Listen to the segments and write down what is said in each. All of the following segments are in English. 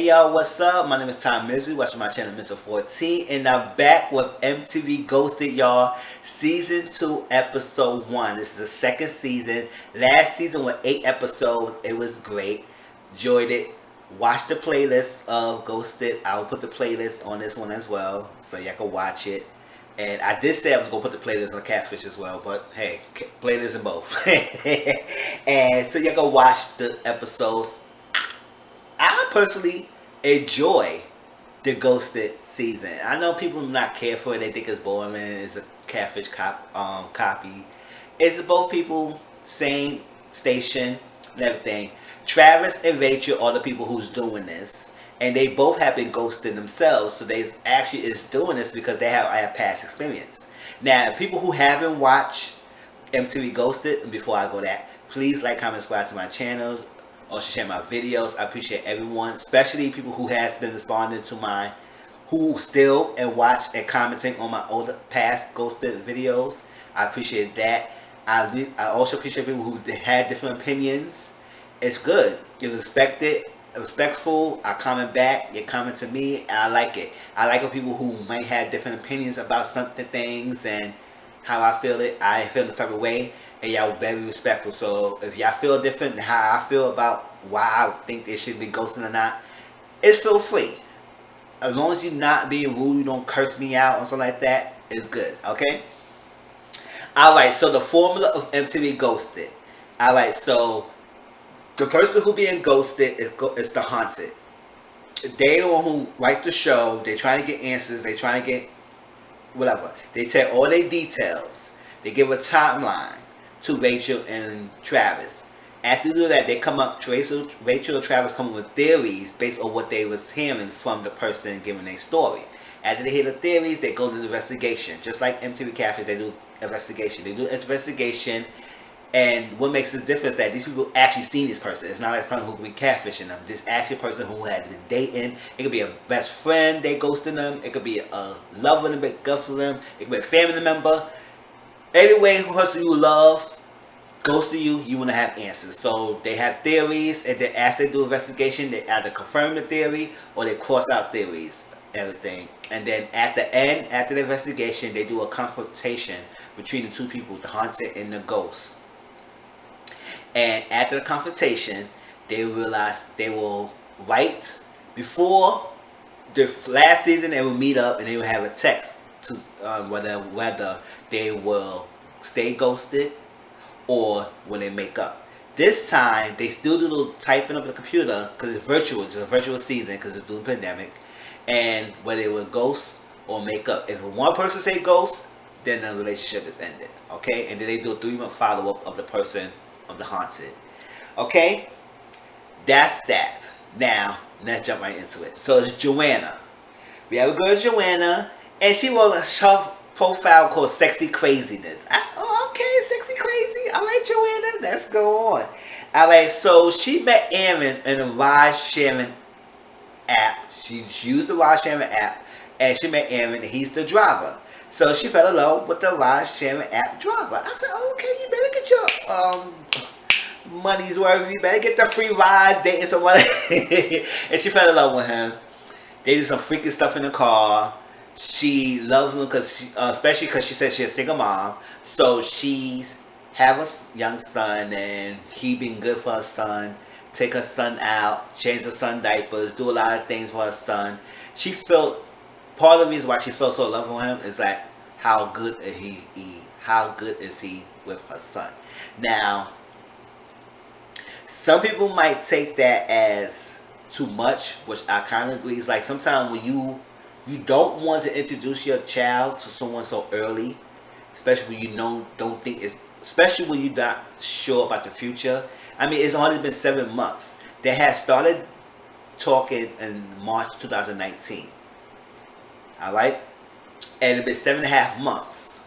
Hey y'all, what's up? My name is Mizzle, watching my channel Mizzle 14, and I'm back with MTV Ghosted, y'all. Season 2, Episode 1. This is the second season. Last season was 8 episodes. It was great. Enjoyed it. Watch the playlist of Ghosted. I'll put the playlist on this one as well, so y'all can watch it. And I did say I was going to put the playlist on Catfish as well, but hey, playlist in both. And so y'all go watch the episodes. I personally enjoy the Ghosted season. I know people not care for it. They think it's boring. It's a Catfish copy. It's both people, same station and everything. Travis and Rachel are the people who's doing this. And they both have been ghosted themselves. So they actually is doing this because they have past experience. Now, people who haven't watched MTV Ghosted, and before I go that, please like, comment, subscribe to my channel. Also share my videos. I appreciate everyone, especially people who has been responding to who still and watch and commenting on my older past Ghosted videos. I appreciate that. I also appreciate people who had different opinions. It's good. It's respectful. I comment back. You comment to me. And I like it. I like when people who might have different opinions about something, things, and how I feel it. I feel the type of way, and y'all very respectful. So if y'all feel different than how I feel about why I think they should be ghosting or not, it's feel free. As long as you're not being rude, you don't curse me out or something like that, it's good. Okay. All right. So the formula of MTV Ghosted. All right. So the person who being ghosted is the haunted. They the one who writes the show. They trying to get answers. They trying to get whatever. They tell all their details. They give a timeline to Rachel and Travis. After they do that, they come up. Rachel and Travis come up with theories based on what they was hearing from the person giving their story. After they hear the theories, they go to the investigation. Just like MTV Catfish, they do investigation. They do investigation, and what makes this difference is that these people actually seen this person. It's not like a person who could be catfishing them. This actually a person who had been dating. It could be a best friend they ghosted them. It could be a lover that ghosted them. It could be a family member. Anyway, the person you love goes to you, you want to have answers. So they have theories, and then as they do investigation, they either confirm the theory or they cross out theories, everything. And then at the end, after the investigation, they do a confrontation between the two people, the haunted and the ghost. And after the confrontation, they realize they will write before the last season. They will meet up and they will have a text to whether they will stay ghosted or when they make up. This time they still do the typing up the computer because it's virtual. It's a virtual season because it's through the pandemic, and whether they will ghost or make up. If one person say ghost, then the relationship is ended. Okay, and then they do a 3-month follow up of the person of the haunted. Okay, that's that. Now let's jump right into it. So it's Joanna. We have a girl Joanna, and she wrote a profile called Sexy Craziness. I said, oh, okay, Sexy Crazy. All right, Joanna, let's go on. All right, so she met Aaron in a ride sharing app. She used the ride sharing app, and she met Aaron, and he's the driver. So she fell in love with the ride sharing app driver. I said, okay, you better get your money's worth. You better get the free rides, dating somebody. And she fell in love with him. They did some freaking stuff in the car. She loves him because, especially because she said she's a single mom. So she's have a young son, and he been good for her son. Take her son out, change her son diapers, do a lot of things for her son. She felt part of the reason why she felt so in love with him is like how good is he with her son. Now, some people might take that as too much, which I kind of agree. It's like sometimes when you don't want to introduce your child to someone so early, especially when you don't think it's, especially when you're not sure about the future. I mean, it's only been 7 months. They had started talking in March 2019. All right, and it's been 7.5 months.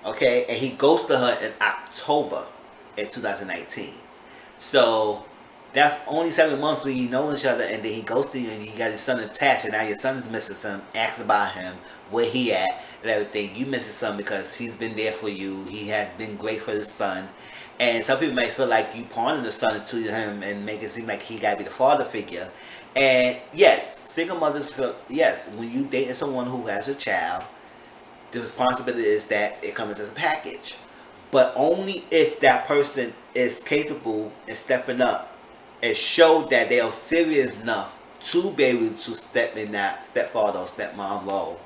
Okay, and he ghosted her in October in 2019. So that's only 7 months when you know each other, and then he ghosted you, and you got your son attached, and now your son is missing some. Ask about him, where he at, and everything. You missing some because he's been there for you. He has been great for his son, and some people may feel like you pawning the son to him and make it seem like he gotta be the father figure. And yes, single mothers feel, yes, when you dating someone who has a child, the responsibility is that it comes as a package. But only if that person is capable in stepping up and show that they are serious enough to be able to step in that stepfather or stepmom role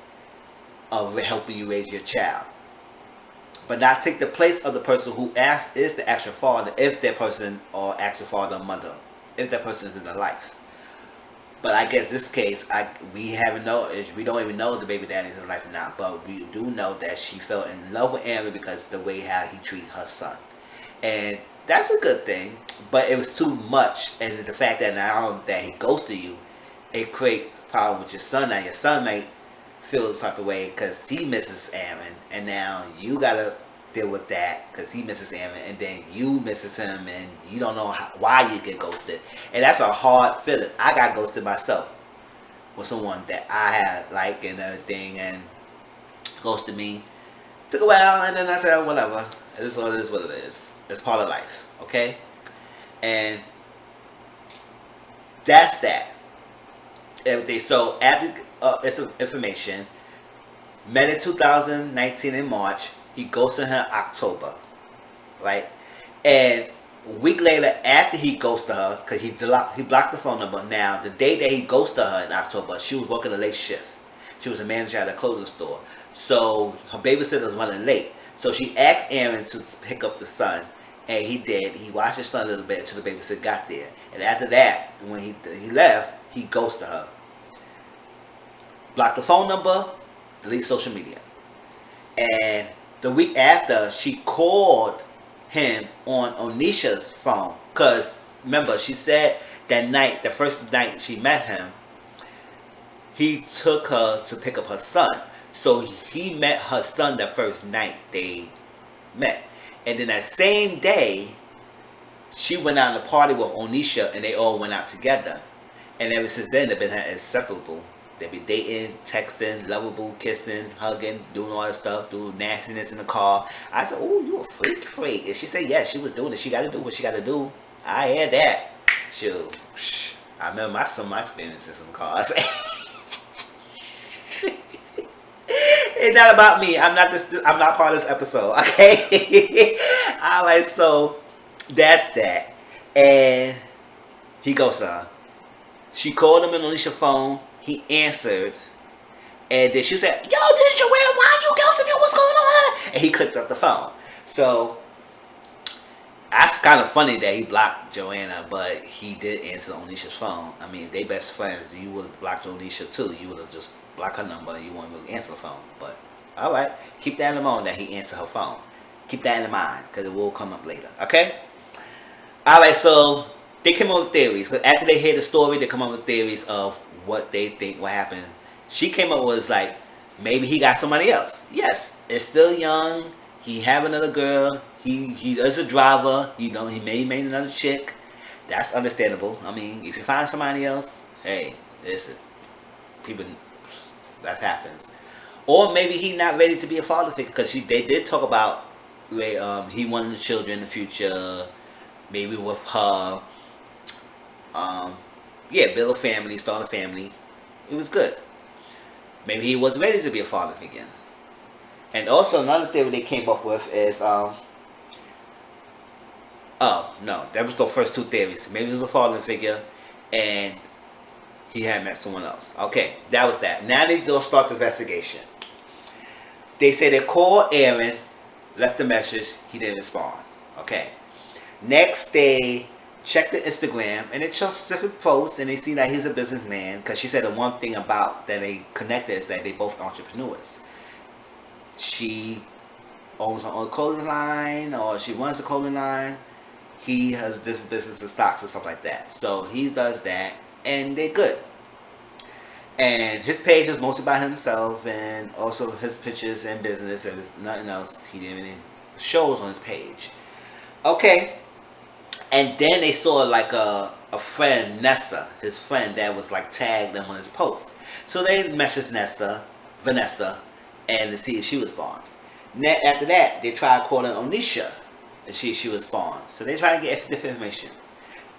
of helping you raise your child. But not take the place of the person who is the actual father, if that person or actual father or mother, if that person is in their life. But I guess this case, we don't even know if the baby daddy's in life or not. But we do know that she fell in love with Aaron because of the way how he treated her son, and that's a good thing. But it was too much, and the fact that now that he ghosted you, it creates a problem with your son. Now your son might feel the type of way because he misses Aaron, and now you gotta deal with that because he misses Aaron, and then you misses him, and you don't know why you get ghosted, and that's a hard feeling. I got ghosted myself with someone that I had like and everything, and ghosted me. Took a while, and then I said, whatever. It is what it is. What it is. It's part of life, okay? And that's that. Everything. So after it's information, met in 2019 in March. He ghosted her in October, right? And a week later, after he ghosted her, because he blocked the phone number. Now, the day that he ghosted her in October, she was working a late shift. She was a manager at a clothing store. So her babysitter was running late. So she asked Aaron to pick up the son, and he did. He watched his son a little bit until the babysitter got there. And after that, when he left, he ghosted her. Blocked the phone number, delete social media. And the week after, she called him on Onisha's phone. Because, remember, she said that night, the first night she met him, he took her to pick up her son. So he met her son the first night they met. And then that same day, she went out to party with Onisha, and they all went out together. And ever since then, they've been inseparable. They be dating, texting, lovable, kissing, hugging, doing all that stuff, doing nastiness in the car. I said, "Oh, you a freak." And she said, "Yeah, she was doing it. She got to do what she got to do." I had that. Shoot. I remember my experiences in cars. It's not about me. I'm not part of this episode. Okay. All right. So that's that. And he goes to her. She called him on Alicia's phone. He answered, and then she said, "Yo, this is Joanna. Why you ghosting me? What's going on?" And he clicked up the phone. So that's kind of funny that he blocked Joanna, but he did answer Onisha's phone. I mean, if they best friends, you would have blocked Onisha too. You would have just blocked her number and you wouldn't really answer the phone. But all right, keep that in mind that he answered her phone. Keep that in mind because it will come up later. Okay. All right. So they came up with theories. Because after they hear the story, they come up with theories of what they think will happen. She came up with like, maybe he got somebody else. Yes, it's still young. He have another girl. He is a driver. You know, he may made another chick. That's understandable. I mean, if you find somebody else, hey, listen, people, that happens. Or maybe he not ready to be a father figure because they did talk about he wanted children in the future, maybe with her. Yeah, build a family, start a family. It was good. Maybe he was ready to be a father figure. And also another theory they came up with is oh no, that was the first two theories. Maybe he was a father figure and he had met someone else. Okay, that was that. Now they'll start the investigation. They say they called Aaron, left the message, he didn't respond. Okay. Next they check the Instagram and it shows specific posts and they see that he's a businessman because she said the one thing about that they connected is that they both entrepreneurs. She owns her own clothing line or she runs a clothing line. He has different business and stocks and stuff like that. So he does that and they're good. And his page is mostly by himself and also his pictures and business and there's nothing else he didn't even shows on his page. Okay. And then they saw like a friend, Nessa, his friend that was like tagged them on his post. So they messaged Vanessa, and to see if she responds. After that, they tried calling Onisha and see if she responds. So they try to get different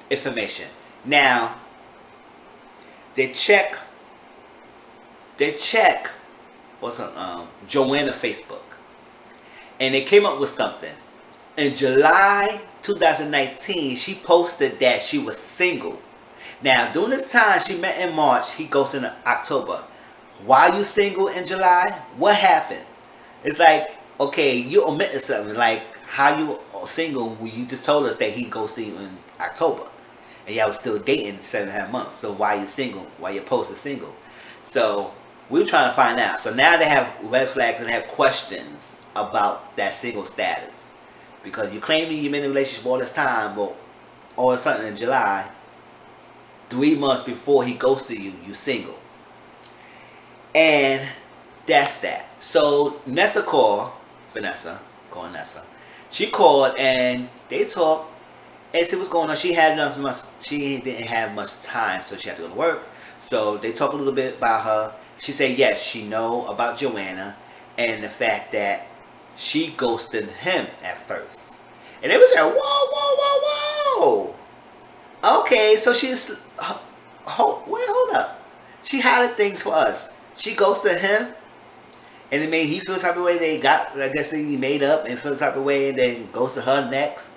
information. Now, they check what's her Joanna Facebook, and they came up with something. In July 2019, she posted that she was single. Now, during this time, she met in March. He goes in October. Why are you single in July? What happened? It's like, okay, you omitted something. Like, how you single when you just told us that he ghosted you in October. And y'all was still dating 7.5 months. So why are you single? Why your post is single? So we were trying to find out. So now they have red flags and they have questions about that single status. Because you're claiming you've been in a relationship all this time, but all of a sudden in July, 3 months before he ghosted you, you single. And that's that. So Vanessa, she called and they talked and see what's going on. She didn't have much time, so she had to go to work. So they talked a little bit about her. She said yes, she know about Joanna and the fact that she ghosted him at first. And they was like, whoa. Okay, so she's hold up. She hiding things for us. She ghosted him, and it made he feel the type of way. They got, I guess he made up and feel the type of way, and then ghosted her next.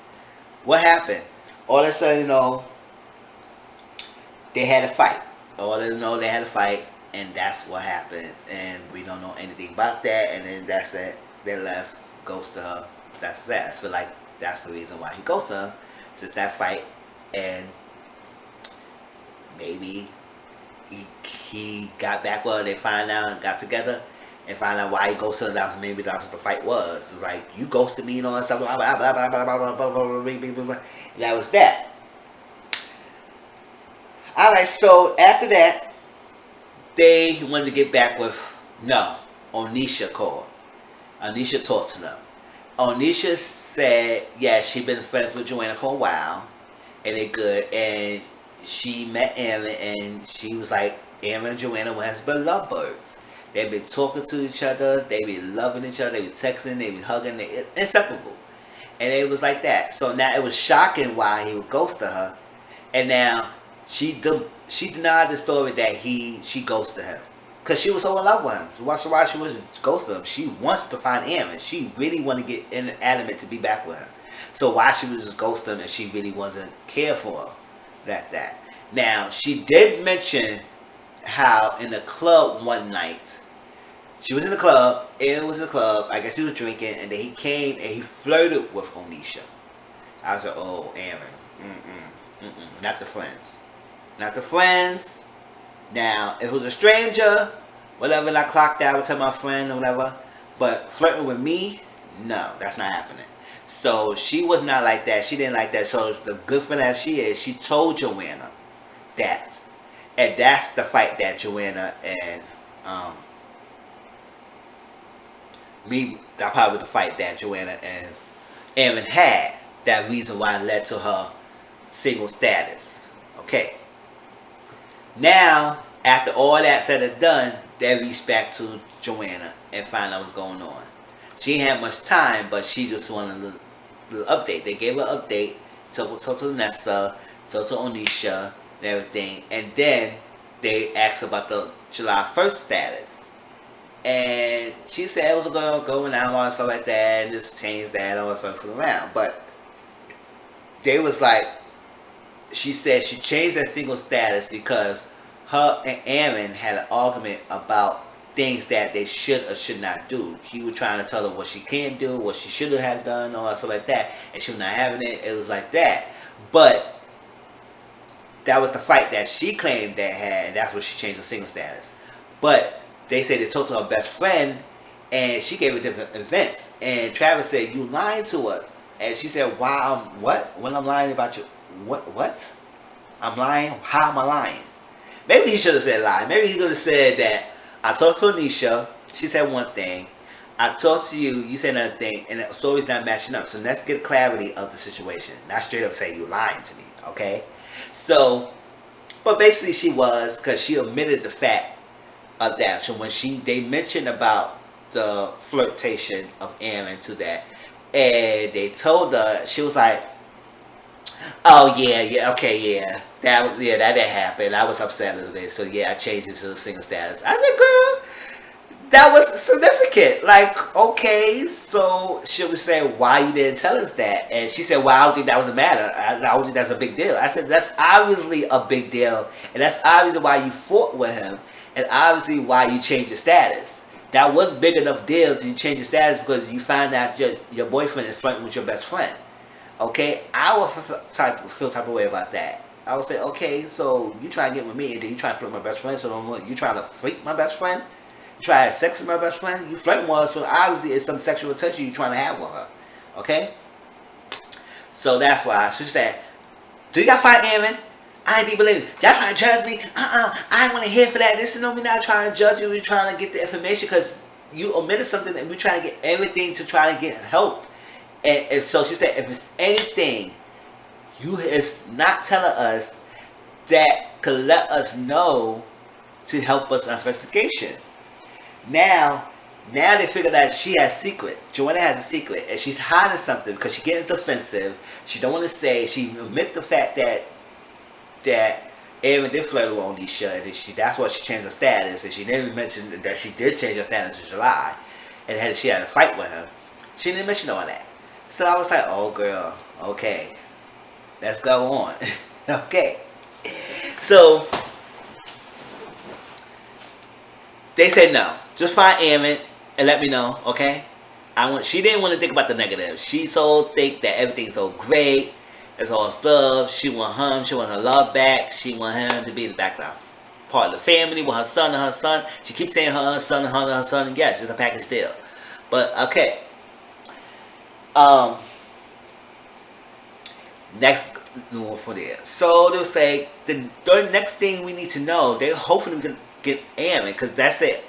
What happened? All of a sudden, they had a fight. They had a fight, and that's what happened. And we don't know anything about that. And then that's it. They left, ghosted her. That's that. I feel like that's the reason why he ghosted her, since that fight. And maybe he got back well, they find out and got together and find out why he ghosted her. That was maybe that's what the fight was. It's like, you ghosted me, and stuff, blah, blah, blah, blah, blah, blah, blah, blah, blah, blah, blah. And that was that. Alright, so after that, they wanted to get back with, Onisha called. Onisha talked to them. Onisha said, yeah, she'd been friends with Joanna for a while, and they're good, and she met Aaron, and she was like, Aaron and Joanna has been lovebirds. They've been talking to each other, they be loving each other, they be texting, they be hugging, they inseparable. And it was like that. So now it was shocking why he would ghost her, and now she denied the story that she ghosted him. Because she was so in love with him. So why she was ghosting him? She wants to find Aaron. She really want to get adamant to be back with him. So why she was just ghosting him if she really wasn't care for her? That. Now, she did mention how in the club one night, she was in the club, Aaron was in the club, I guess he was drinking, and then he came and he flirted with Onisha. I was like, oh, Aaron, not the friends. Not the friends. Now, if it was a stranger, whatever, and I clocked out, I would tell my friend or whatever, but flirting with me, no, that's not happening. So she was not like that. She didn't like that. So the good friend that she is, she told Joanna that. And that's the fight that Joanna and that probably the fight that Joanna and Aaron had. That reason why it led to her single status. Okay. Now, after all that said and done, they reached back to Joanna and find out what's going on. She didn't have much time, but she just wanted a little update. They gave her an update, told to Nessa, told to Onisha, and everything. And then they asked about the July 1st status. And she said it was going out and stuff like that, and just changed that, all that stuff around. But they was like, she said she changed that single status because her and Aaron had an argument about things that they should or should not do. He was trying to tell her what she can do, what she should have done, all that stuff like that, and she was not having it. It was like that. But that was the fight that she claimed that had, and that's what she changed her single status. But they say they talked to her best friend, and she gave her different events. And Travis said, "You lying to us." And she said, "Why? What? When I'm lying about you? What? I'm lying? How am I lying?" Maybe he should have said lie. Maybe he could have said that I talked to Anisha, she said one thing. I talked to you, you said another thing, and the story's not matching up. So let's get clarity of the situation. Not straight up say you lying to me, okay? So, but basically she was, because she admitted the fact of that. So when they mentioned about the flirtation of Aaron to that, and they told her, she was like, Oh yeah, yeah, okay, yeah. That did happen. I was upset a little bit, so yeah, I changed it to the single status. I said, girl, that was significant. Like, okay, so should we say why you didn't tell us that? And she said, well, I don't think that was a matter. I don't think that's a big deal. I said, that's obviously a big deal, and that's obviously why you fought with him, and obviously why you changed your status. That was a big enough deal to change your status because you find out your boyfriend is flirting with your best friend. Okay, I would feel type of way about that. I would say, okay, so you try to get with me, and then you try to flirt with my best friend. So don't you trying to freak my best friend? You try to have sex with my best friend? You flirting with her, so obviously it's some sexual attention you trying to have with her. Okay, so that's why she said, "Do you got fight, Aaron? I ain't even believe it. Y'all trying to judge me? I ain't want to hear for that. This is no, we not trying to judge you. We trying to get the information because you omitted something, and we trying to get everything to try to get help." And so she said, if it's anything you is not telling us that could let us know to help us investigation. Now, now they figure that she has secrets. Joanna has a secret, and she's hiding something because she's getting defensive. She don't want to say. She admit the fact that Aaron did flirt with Onisha, and that's why she changed her status. And she didn't mention that she did change her status in July, and she had a fight with him. She didn't mention all that. So I was like, oh girl, okay, let's go on. Okay. So they said no. Just find Aaron and let me know, okay? She didn't want to think about the negative. She so think that everything's so great. It's all stuff. She want him. She want her love back. She want him to be the background part of the family with her son and her son. She keeps saying her son and her son. And yes, it's a package deal. But okay. Next one for there. So they'll say the next thing we need to know. They hopefully we can get Aaron because that's it.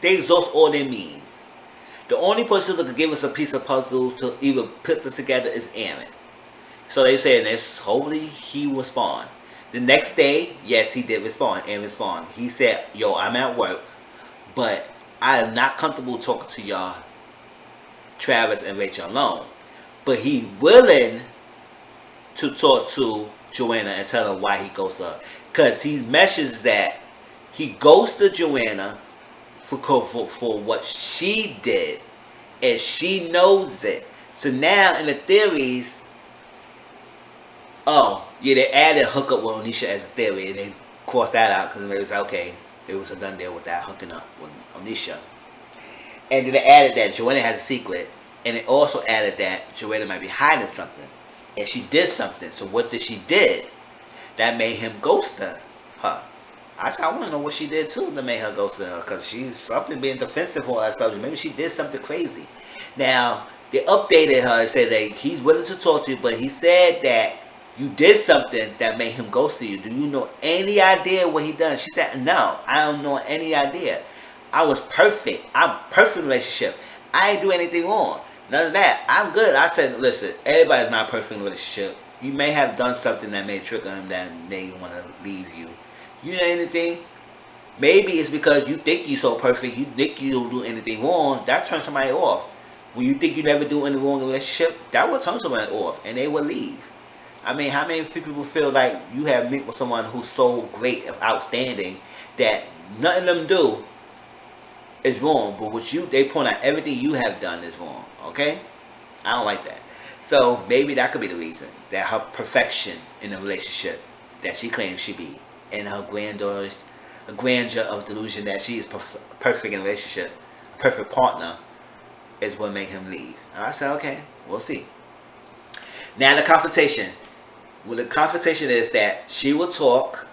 They exhaust all their means. The only person that could give us a piece of puzzle to even put this together is Aaron. So they say this. Hopefully he will respond. The next day, yes, he did respond. Aaron responded. He said, "Yo, I'm at work, but I am not comfortable talking to y'all, Travis and Rachel alone." But he willing to talk to Joanna and tell her why he ghosted her. Because he mentions that he ghosted Joanna for what she did. And she knows it. So now in the theories, oh, yeah, they added hookup with Onisha as a theory. And they crossed that out because it was okay. It was a done deal with that hooking up with Onisha. And then they added that Joanna has a secret. And it also added that Joanna might be hiding something. And she did something. So what did she did that made him ghost her? I said, I want to know what she did too that made her ghost her. Because she's something being defensive for herself. Maybe she did something crazy. Now, they updated her and said that he's willing to talk to you. But he said that you did something that made him ghost you. Do you know any idea what he done? She said, no, I don't know any idea. I was perfect. I'm perfect relationship. I ain't do anything wrong. None of that. I'm good. I said, listen, everybody's not perfect in a relationship. You may have done something that may trigger him that may want to leave you. You know anything? Maybe it's because you think you're so perfect, you think you don't do anything wrong, that turns somebody off. When you think you never do anything wrong in a relationship, that will turn somebody off and they will leave. I mean, how many people feel like you have met with someone who's so great, outstanding, that nothing them do is wrong, but what they point out everything you have done is wrong. Okay, I don't like that. So maybe that could be the reason that her perfection in the relationship that she claims she be, and her the grandeur of delusion that she is perfect in a relationship, a perfect partner, is what made him leave. And I said, okay, we'll see. Now the confrontation. Well, the confrontation is that she will talk,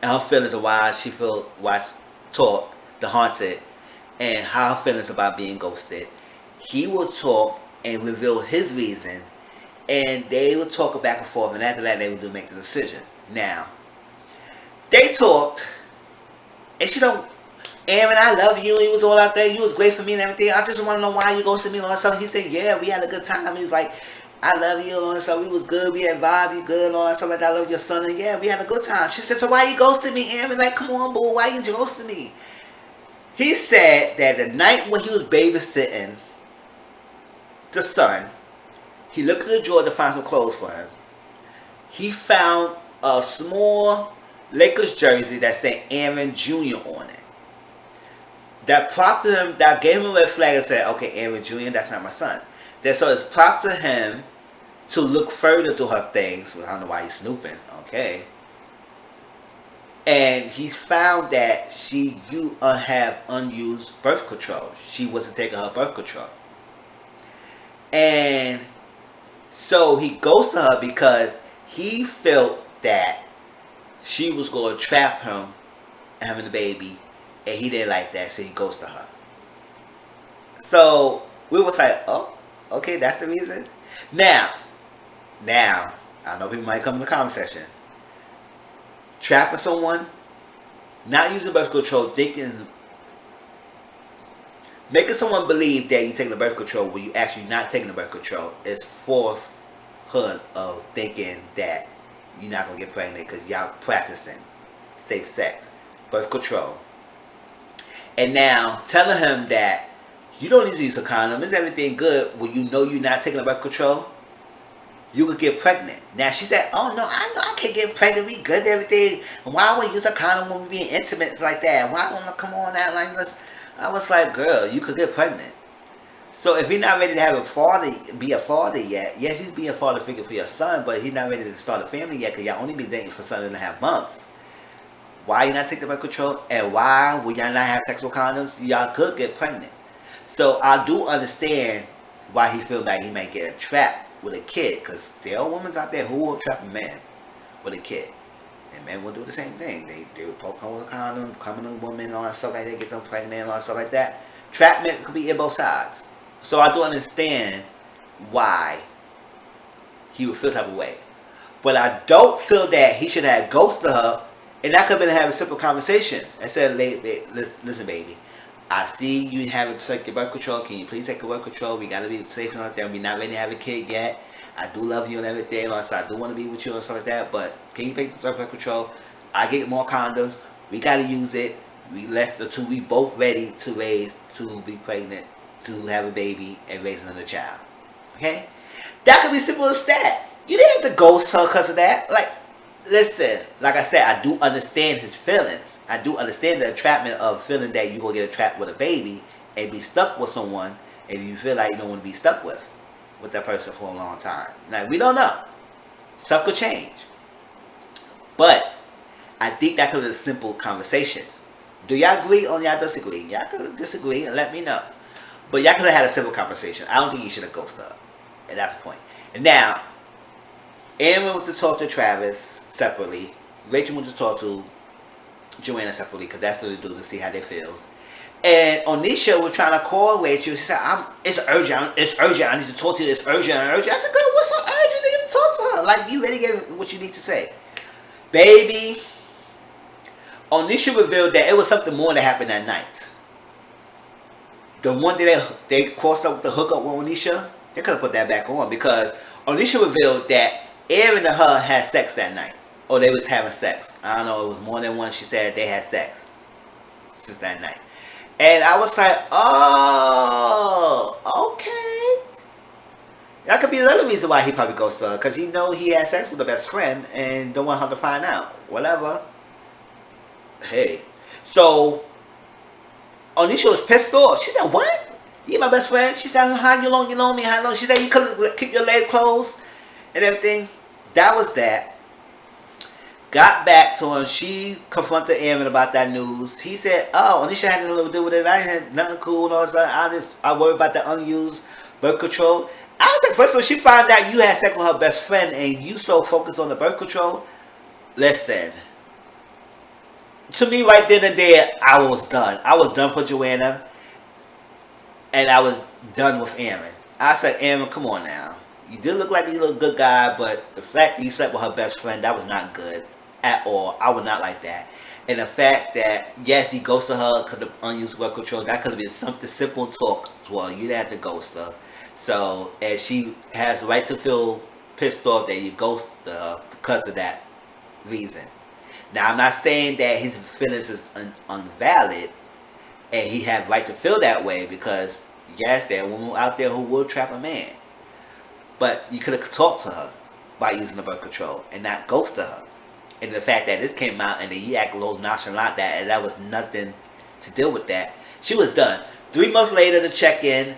and her feelings of why she talk, the haunted, and how her feelings about being ghosted. He will talk and reveal his reason, and they will talk back and forth, and after that they will make the decision. Now, they talked, and she don't, Aaron, I love you, he was all out there, you was great for me and everything, I just want to know why you ghosted me and all that stuff. He said, yeah, we had a good time. He was like, I love you and all that stuff, we was good, we had vibe, you good and all that stuff like that, I love your son, and yeah, we had a good time. She said, so why you ghosted me, Aaron? Like, come on, boo, why you ghosted me? He said that the night when he was babysitting the son, he looked in the drawer to find some clothes for him. he found a small Lakers jersey that said Aaron Jr. on it. That prompted him, that gave him a red flag and said, okay, Aaron Jr., that's not my son. So it's prompted him to look further to her things. Well, I don't know why he's snooping, okay. And he's found that she have unused birth control. She wasn't taking her birth control. And so he goes to her because he felt that she was going to trap him having a baby, and he didn't like that, so he goes to her. So we was like, oh, okay, that's the reason. Now, I know people might come in the comment section. Trapping someone, not using birth control, making someone believe that you're taking the birth control when you actually not taking the birth control is falsehood of thinking that you're not going to get pregnant because y'all practicing safe sex, birth control. And now telling him that you don't need to use a condom, is everything good when you know you're not taking the birth control? You could get pregnant. Now she said, oh no, I know I can't get pregnant, we good and everything. And why would I use a condom when we being intimate like that? Why would I come on out like this? I was like, girl, you could get pregnant. So if you're not ready to have be a father yet, yes, he's being a father figure for your son, but he's not ready to start a family yet because y'all only been dating for 7.5 months. Why you not take the birth control? And why would y'all not have sex with condoms? Y'all could get pregnant. So I do understand why he feel like he might get trapped with a kid, because there are women out there who will trap a man with a kid. And men will do the same thing. They will poke home with a condom, come in a woman, and all that stuff like that, get them pregnant and all that stuff like that. Trapment could be in both sides. So I do understand why he would feel type of way. But I don't feel that he should have ghosted her, and that could have been having a simple conversation. I said, listen, baby, I see you haven't taken your birth control. Can you please take your birth control? We got to be safe and like that. We're not ready to have a kid yet. I do love you and everything. Also, I do want to be with you and stuff like that. But can you take the birth control? I get more condoms. We got to use it. We both ready to be pregnant, to have a baby, and raise another child. Okay? That could be simple as that. You didn't have to ghost her because of that. Like, listen, like I said, I do understand his feelings. I do understand the entrapment of feeling that you're going to get trapped with a baby and be stuck with someone if you feel like you don't want to be stuck with that person for a long time. Now, we don't know. Stuff could change. But I think that could be a simple conversation. Do y'all agree or y'all disagree? Y'all could disagree and let me know. But y'all could have had a simple conversation. I don't think you should have ghosted her. And that's the point. And now, Aaron went to talk to Travis separately. Rachel went to talk to Joanna separately, because that's what they do to see how they feels. And Onisha was trying to call Rachel. She said, it's urgent, I need to talk to you, it's urgent. I said, girl, what's so urgent to even talk to her? Like, you ready to get what you need to say? Baby, Onisha revealed that it was something more that happened that night. The one day they crossed up with the hookup with Onisha, they could have put that back on, because Onisha revealed that Aaron and her had sex that night. Or they was having sex. I don't know, it was more than one. She said they had sex since that night. And I was like, oh, okay. That could be another reason why he probably goes to her. Because he know he had sex with a best friend and don't want her to find out. Whatever. Hey. So, Onisha was pissed off. She said, what? You my best friend? She said, how long you know me? How long? She said, you couldn't keep your leg closed and everything. That was that. Got back to him. She confronted Aaron about that news. He said, oh, Onisha had nothing to do with it. I had nothing cool and all that. I worried about the unused birth control. I was like, first of all, she found out you had sex with her best friend and you so focused on the birth control. Listen. To me, right then and there, I was done. I was done for Joanna. And I was done with Aaron. I said, Aaron, come on now. You did look like you look a good guy, but the fact that you slept with her best friend, that was not good at all. I would not like that. And the fact that, yes, he ghosted her because of unused birth control, that could have been something simple talk as well. You didn't have to ghost her. So, and she has the right to feel pissed off that you ghosted her because of that reason. Now, I'm not saying that his feelings is unvalid, and he had right to feel that way, because, yes, there are women out there who will trap a man. But you could have talked to her. by using the birth control and not ghosted her. And the fact that this came out and he acted a little nonchalant that was nothing to deal with that. She was done. 3 months later to check in.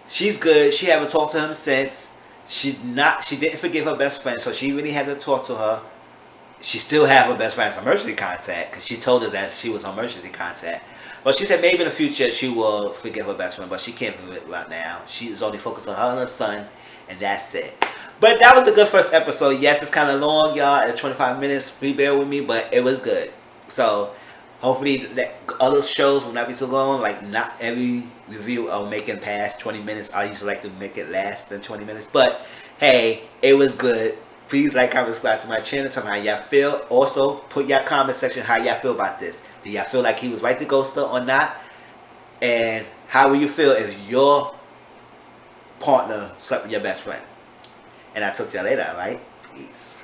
She's good. She haven't talked to him since. She didn't forgive her best friend, so she really had to talk to her. She still have her best friend's emergency contact because she told us that she was her emergency contact. But she said maybe in the future she will forgive her best friend, but she can't forgive it right now. She's only focused on her and her son, and that's it. But that was a good first episode. Yes, it's kind of long, y'all. It's 25 minutes. Please bear with me, but it was good. So hopefully other shows will not be so long. Like not every review of making past 20 minutes. I usually like to make it less than 20 minutes. But hey, it was good. Please like, comment, subscribe to my channel. Tell me how y'all feel. Also, put your comment section how y'all feel about this. Do y'all feel like he was right to ghost her or not? And how will you feel if your partner slept with your best friend? And I'll talk to y'all later, alright? Peace.